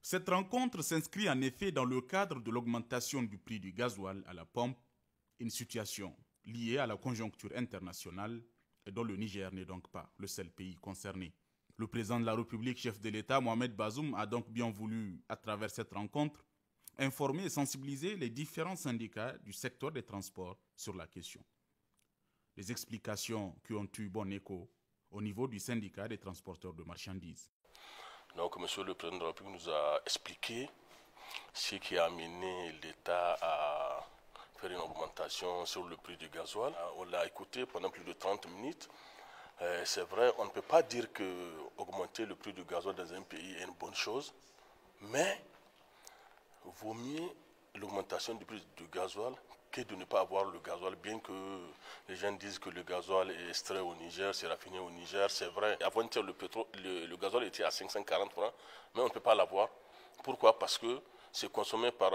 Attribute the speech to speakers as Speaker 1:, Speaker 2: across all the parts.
Speaker 1: Cette rencontre s'inscrit en effet dans le cadre de l'augmentation du prix du gasoil à la pompe, une situation liée à la conjoncture internationale et dont le Niger n'est donc pas le seul pays concerné. Le président de la République, chef de l'État, Mohamed Bazoum, a donc bien voulu, à travers cette rencontre, informer et sensibiliser les différents syndicats du secteur des transports sur la question. Les explications qui ont eu bon écho au niveau du syndicat des transporteurs de marchandises.
Speaker 2: Donc, Monsieur le Président de la République nous a expliqué ce qui a amené l'État à faire une augmentation sur le prix du gasoil. On l'a écouté pendant plus de 30 minutes. C'est vrai, on ne peut pas dire que augmenter le prix du gasoil dans un pays est une bonne chose, mais vaut mieux l'augmentation du prix du gasoil que de ne pas avoir le gasoil, bien que les gens disent que le gasoil est extrait au Niger, c'est raffiné au Niger. C'est vrai, avant-hier, le gasoil était à 540 francs, mais on ne peut pas l'avoir. Pourquoi? Parce que c'est consommé par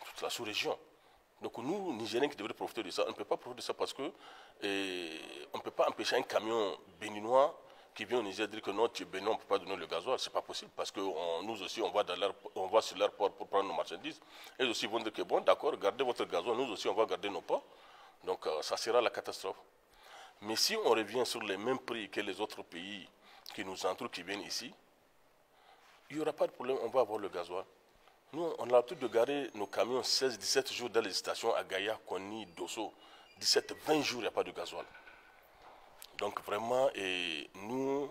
Speaker 2: toute la sous-région. Donc nous, Nigériens qui devraient profiter de ça, on ne peut pas profiter de ça parce que on ne peut pas empêcher un camion béninois qui vient au Niger dire que non, tu es béninois, on ne peut pas donner le gasoil. Ce n'est pas possible parce que nous aussi, on va sur leur port pour prendre nos marchandises. Et ils aussi vont dire que bon, d'accord, gardez votre gasoil, nous aussi, on va garder nos ports. Donc ça sera la catastrophe. Mais si on revient sur les mêmes prix que les autres pays qui nous entourent, qui viennent ici, il n'y aura pas de problème, on va avoir le gasoil. Nous, on a l'habitude de garer nos camions 16-17 jours dans les stations à Gaïa, Koni, Dosso. 17-20 jours, il n'y a pas de gasoil. Donc vraiment, nous,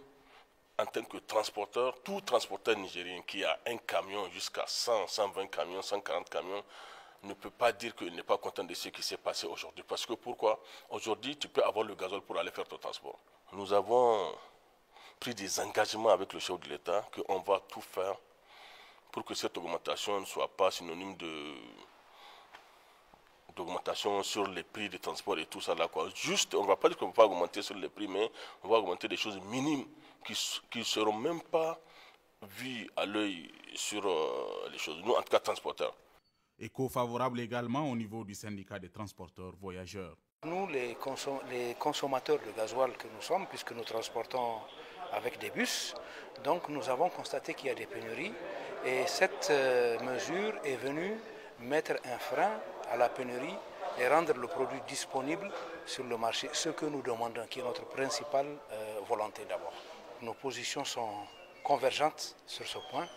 Speaker 2: en tant que transporteurs, tout transporteur nigérien qui a un camion jusqu'à 100, 120 camions, 140 camions, ne peut pas dire qu'il n'est pas content de ce qui s'est passé aujourd'hui. Parce que pourquoi? Aujourd'hui, tu peux avoir le gasoil pour aller faire ton transport. Nous avons pris des engagements avec le chef de l'État qu'on va tout faire pour que cette augmentation ne soit pas synonyme d'augmentation sur les prix des transports et tout ça là quoi. Juste, on ne va pas dire qu'on ne va pas augmenter sur les prix, mais on va augmenter des choses minimes qui ne seront même pas vues à l'œil sur les choses. Nous, en tout cas, transporteurs.
Speaker 1: Écho favorable également au niveau du syndicat des transporteurs voyageurs.
Speaker 3: Nous, les consommateurs de gasoil que nous sommes, puisque nous transportons avec des bus, donc nous avons constaté qu'il y a des pénuries et cette mesure est venue mettre un frein à la pénurie et rendre le produit disponible sur le marché, ce que nous demandons, qui est notre principale volonté d'abord. Nos positions sont convergentes sur ce point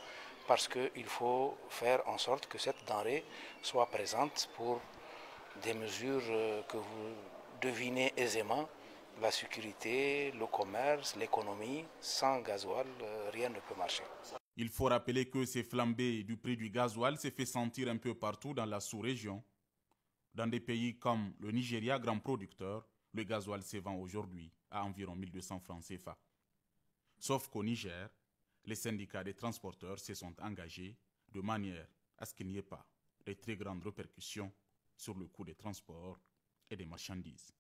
Speaker 3: parce qu'il faut faire en sorte que cette denrée soit présente pour des mesures que vous devinez aisément, la sécurité, le commerce, l'économie. Sans gasoil, rien ne peut marcher.
Speaker 1: Il faut rappeler que ces flambées du prix du gasoil se fait sentir un peu partout dans la sous-région. Dans des pays comme le Nigeria, grand producteur, le gasoil se vend aujourd'hui à environ 1200 francs CFA. Sauf qu'au Niger, les syndicats des transporteurs se sont engagés de manière à ce qu'il n'y ait pas de très grandes répercussions sur le coût des transports et des marchandises.